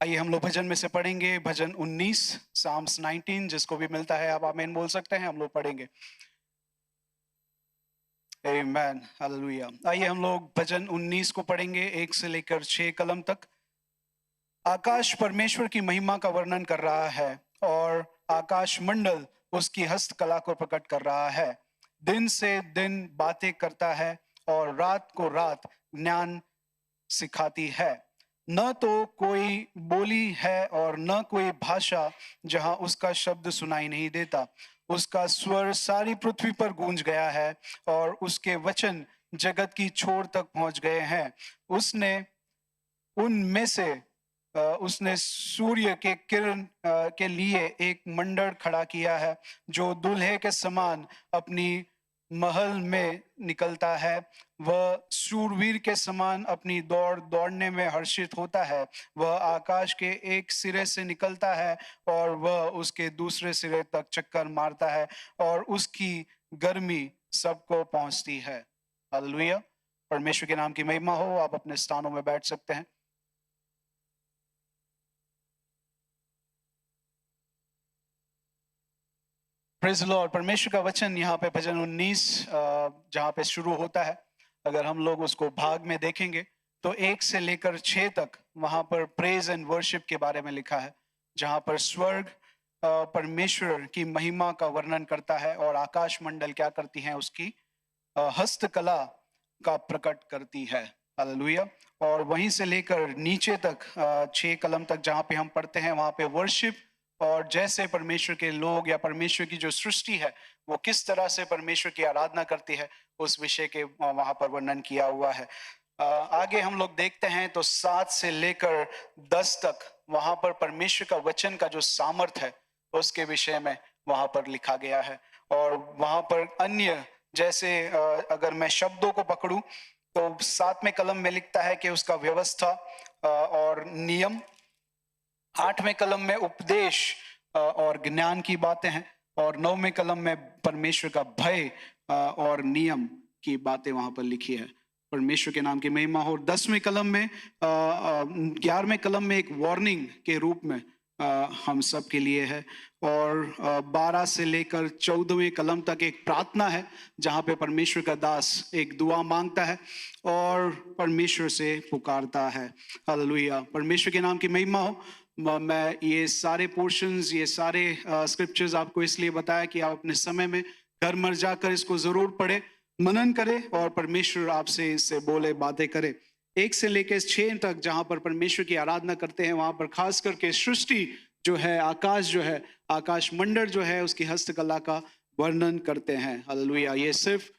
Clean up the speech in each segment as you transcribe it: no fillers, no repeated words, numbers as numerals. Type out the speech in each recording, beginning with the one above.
आइए हम लोग भजन में से पढ़ेंगे भजन 19 साम्स 19। जिसको भी मिलता है आप आमीन बोल सकते हैं। हम लोग पढ़ेंगे। आमीन हालेलुया। आइए हम लोग भजन 19 को पढ़ेंगे 1 से लेकर 6 कलम तक। आकाश परमेश्वर की महिमा का वर्णन कर रहा है और आकाश मंडल उसकी हस्तकला को प्रकट कर रहा है। दिन से दिन बातें करता है और रात को रात ज्ञान सिखाती है। न तो कोई बोली है और न कोई भाषा जहां उसका शब्द सुनाई नहीं देता। उसका स्वर सारी पृथ्वी पर गूंज गया है और उसके वचन जगत की छोर तक पहुंच गए हैं। उसने उनमें से उसने सूर्य के किरण के लिए एक मंडल खड़ा किया है जो दूल्हे के समान अपनी महल में निकलता है। वह शूरवीर के समान अपनी दौड़ दौड़ने में हर्षित होता है। वह आकाश के एक सिरे से निकलता है और वह उसके दूसरे सिरे तक चक्कर मारता है और उसकी गर्मी सबको पहुंचती है। हालेलुया। परमेश्वर के नाम की महिमा हो। आप अपने स्थानों में बैठ सकते हैं। Praise Lord. परमेश्वर का वचन यहाँ पे भजन 19 जहाँ पे शुरू होता है, अगर हम लोग उसको भाग में देखेंगे तो 1 से लेकर 6 तक वहां पर प्रेज एंड वर्शिप के बारे में लिखा है, जहाँ पर स्वर्ग परमेश्वर की महिमा का वर्णन करता है और आकाश मंडल क्या करती हैं, उसकी हस्तकला का प्रकट करती है। हालेलुया। और वहीं से लेकर नीचे तक 6 कलम तक जहाँ पे हम पढ़ते हैं, वहां पे वर्शिप और जैसे परमेश्वर के लोग या परमेश्वर की जो सृष्टि है वो किस तरह से परमेश्वर की आराधना करती है, उस विषय के वहां पर वर्णन किया हुआ है। आगे हम लोग देखते हैं तो 7 से लेकर 10 तक वहां पर परमेश्वर का वचन का जो सामर्थ है उसके विषय में वहां पर लिखा गया है। और वहां पर अन्य जैसे अगर मैं शब्दों को पकड़ूं तो 7वें कलम में लिखता है कि उसका व्यवस्था और नियम। 8वें कलम में उपदेश और ज्ञान की बातें हैं और 9वें कलम में परमेश्वर का भय और नियम की बातें वहां पर लिखी है। परमेश्वर के नाम की महिमा हो। 10वें कलम में 11वें कलम में एक वार्निंग के रूप में हम सब के लिए है। और 12 से लेकर 14वें कलम तक एक प्रार्थना है जहाँ पे परमेश्वर का दास एक दुआ मांगता है और परमेश्वर से पुकारता है। हालेलुया। परमेश्वर के नाम की महिमा हो। मैं ये सारे पोर्शंस, ये सारे स्क्रिप्चर्स आपको इसलिए बताया कि आप अपने समय में घर मर जाकर इसको जरूर पढ़े, मनन करें और परमेश्वर आपसे इससे बोले, बातें करे। 1 से लेकर 6 तक जहां पर परमेश्वर की आराधना करते हैं, वहां पर खास करके सृष्टि जो है, आकाश जो है, आकाश मंडल जो है, उसकी हस्तकला का वर्णन करते हैं। हालेलुया। ये सिर्फ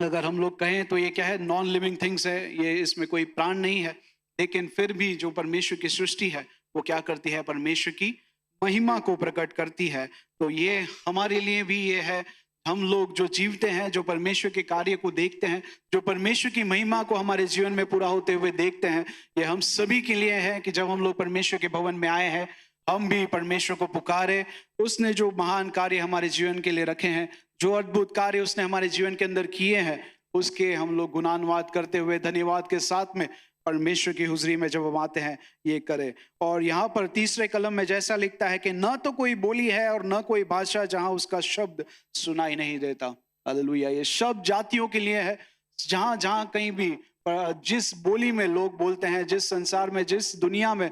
अगर हम लोग कहें तो ये क्या है, नॉन लिविंग थिंग्स है, ये इसमें कोई प्राण नहीं है, लेकिन फिर भी जो परमेश्वर की सृष्टि है वो क्या करती है, परमेश्वर की महिमा को प्रकट करती है। तो ये हमारे लिए भी ये है, हम लोग जो जीवते हैं, जो परमेश्वर के कार्य को देखते हैं, जो परमेश्वर की महिमा को हमारे जीवन में पूरा होते हुए देखते हैं, ये हम सभी के लिए है कि जब हम लोग परमेश्वर के भवन में आए हैं, हम भी परमेश्वर को पुकारे। उसने जो महान कार्य हमारे जीवन के लिए रखे हैं, जो अद्भुत कार्य उसने हमारे जीवन के अंदर किए हैं, उसके हम लोग गुणानुवाद करते हुए धन्यवाद के साथ में परमेश्वर की हुजरी में जब हम आते हैं ये करें। और यहाँ पर तीसरे कलम में जैसा लिखता है कि न तो कोई बोली है और न कोई भाषा जहां उसका शब्द सुनाई नहीं देता। हालेलुया। ये शब्द जातियों के लिए है, जहां जहां कहीं भी जिस बोली में लोग बोलते हैं, जिस संसार में, जिस दुनिया में,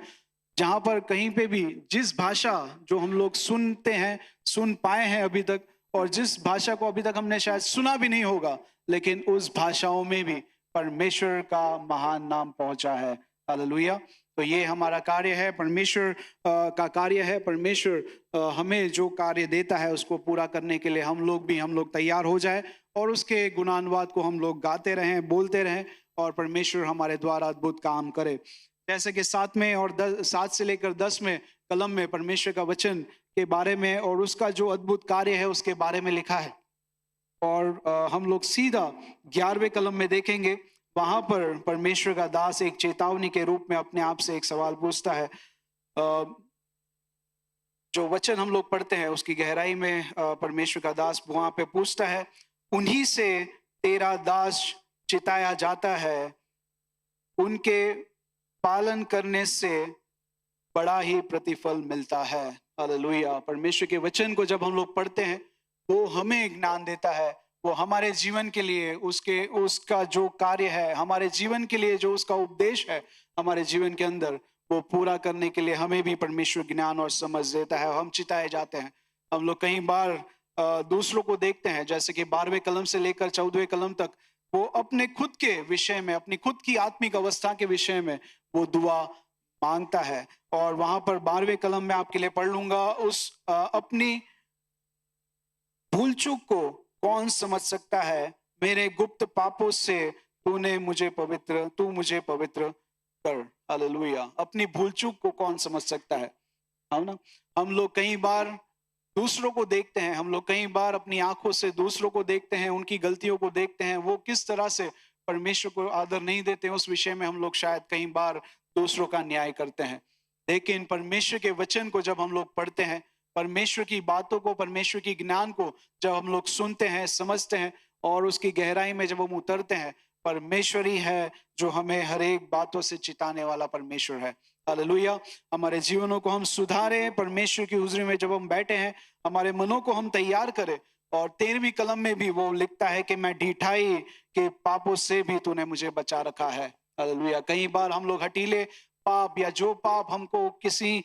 जहां पर कहीं पे भी जिस भाषा जो हम लोग सुनते हैं, सुन पाए हैं अभी तक, और जिस भाषा को अभी तक हमने शायद सुना भी नहीं होगा, लेकिन उस भाषाओं में भी परमेश्वर का महान नाम पहुंचा है। हालेलुया। तो ये हमारा कार्य है, परमेश्वर का कार्य है। परमेश्वर हमें जो कार्य देता है उसको पूरा करने के लिए हम लोग तैयार हो जाए और उसके गुणानुवाद को हम लोग गाते रहें, बोलते रहें और परमेश्वर हमारे द्वारा अद्भुत काम करे। जैसे कि 7 से लेकर 10 में कलम में परमेश्वर का वचन के बारे में और उसका जो अद्भुत कार्य है उसके बारे में लिखा है। और हम लोग सीधा 11वें कलम में देखेंगे, वहां पर परमेश्वर का दास एक चेतावनी के रूप में अपने आप से एक सवाल पूछता है। जो वचन हम लोग पढ़ते हैं उसकी गहराई में परमेश्वर का दास वहां पे पूछता है, उन्हीं से तेरा दास चिताया जाता है, उनके पालन करने से बड़ा ही प्रतिफल मिलता है। हालेलुया। परमेश्वर के वचन को जब हम लोग पढ़ते हैं, वो हमें ज्ञान देता है, वो हमारे जीवन के लिए उसके उसका जो कार्य है, हमारे जीवन के लिए जो उसका उपदेश है हमारे जीवन के अंदर, वो पूरा करने के लिए हमें भी परमेश्वर ज्ञान और समझ देता है। हम चिताए जाते हैं। हम लोग कई बार दूसरों को देखते हैं, जैसे कि 12वें कलम से लेकर 14वें कलम तक, वो अपने खुद के विषय में, अपनी खुद की आत्मिक अवस्था के विषय में वो दुआ मांगता है। और वहां पर 12वें कलम में आपके लिए पढ़ लूंगा, उस अपनी भूल चूक को कौन समझ सकता है, मेरे गुप्त पापों से तू मुझे पवित्र कर। हालेलुया। अपनी भूल चूक को कौन समझ सकता है, हम ना, हम लोग कई बार दूसरों को देखते हैं, हम लोग कई बार अपनी आंखों से दूसरों को देखते हैं, उनकी गलतियों को देखते हैं, वो किस तरह से परमेश्वर को आदर नहीं देते, उस विषय में हम लोग शायद कई बार दूसरों का न्याय करते हैं। लेकिन परमेश्वर के वचन को जब हम लोग पढ़ते हैं, परमेश्वर की बातों को, परमेश्वर की ज्ञान को जब हम लोग सुनते हैं, समझते हैं और उसकी गहराई में जब हम उतरते हैं, परमेश्वर ही है जो हमें हर एक बातों से चिताने वाला परमेश्वर है। हालेलुया। हमारे जीवनों को हम सुधारें, परमेश्वर की हुजरी में जब हम बैठे हैं, हमारे मनों को हम तैयार करें। और 13वीं कलम में भी वो लिखता है कि मैं ढिठाई के पापों से भी तूने मुझे बचा रखा है। हालेलुया। कई बार हम लोग हठीले पाप, या जो पाप हमको किसी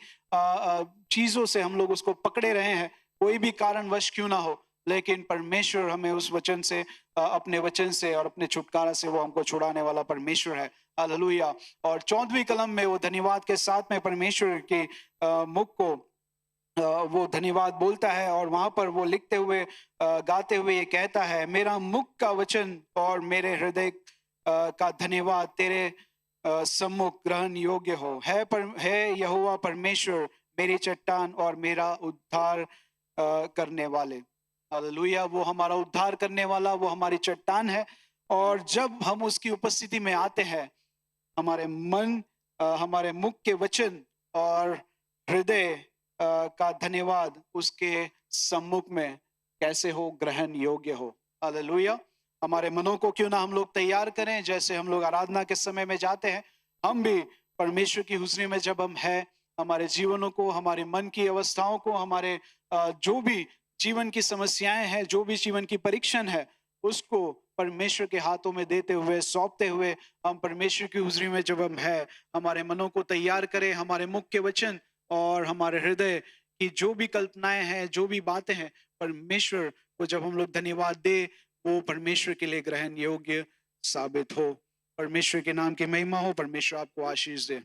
चीजों से हम लोग उसको पकड़े रहे हैं, कोई भी कारणवश क्यों ना हो, लेकिन परमेश्वर हमें उस वचन से, अपने वचन से और अपने छुटकारा से वो हमको छुड़ाने वाला परमेश्वर है। हालेलुया। और 14वीं कलम में वो धन्यवाद के साथ में परमेश्वर के मुख को वो धन्यवाद बोलता है, और वहां पर वो लिखते हुए, गाते हुए ये कहता है, मेरा मुख का वचन और मेरे हृदय का धन्यवाद तेरे सम्मुख ग्रहण योग्य हो। है यहोवा परमेश्वर मेरी चट्टान और मेरा उद्धार करने वाले। हालेलुया। वो हमारा उद्धार करने वाला, वो हमारी चट्टान है। और जब हम उसकी उपस्थिति में आते हैं, हमारे मन, हमारे मुख के वचन और हृदय का धन्यवाद उसके सम्मुख में कैसे हो, ग्रहण योग्य हो। हालेलुया। हमारे मनों को क्यों ना हम लोग तैयार करें, जैसे हम लोग आराधना के समय में जाते हैं, हम भी परमेश्वर की हुजरी में जब हम हैं, हमारे जीवनों को, हमारे मन की अवस्थाओं को, हमारे जो भी जीवन की समस्याएं हैं, जो भी जीवन की परीक्षण है, उसको परमेश्वर के हाथों में देते हुए, सौंपते हुए, हम परमेश्वर की हुजरी में जब हम हैं, हमारे मनों को तैयार करें, हमारे मुख के वचन और हमारे हृदय की जो भी कल्पनाएं हैं, जो भी बातें हैं, परमेश्वर को जब हम लोग धन्यवाद दे, वो परमेश्वर के लिए ग्रहण योग्य साबित हो। परमेश्वर के नाम की महिमा हो। परमेश्वर आपको आशीष दे।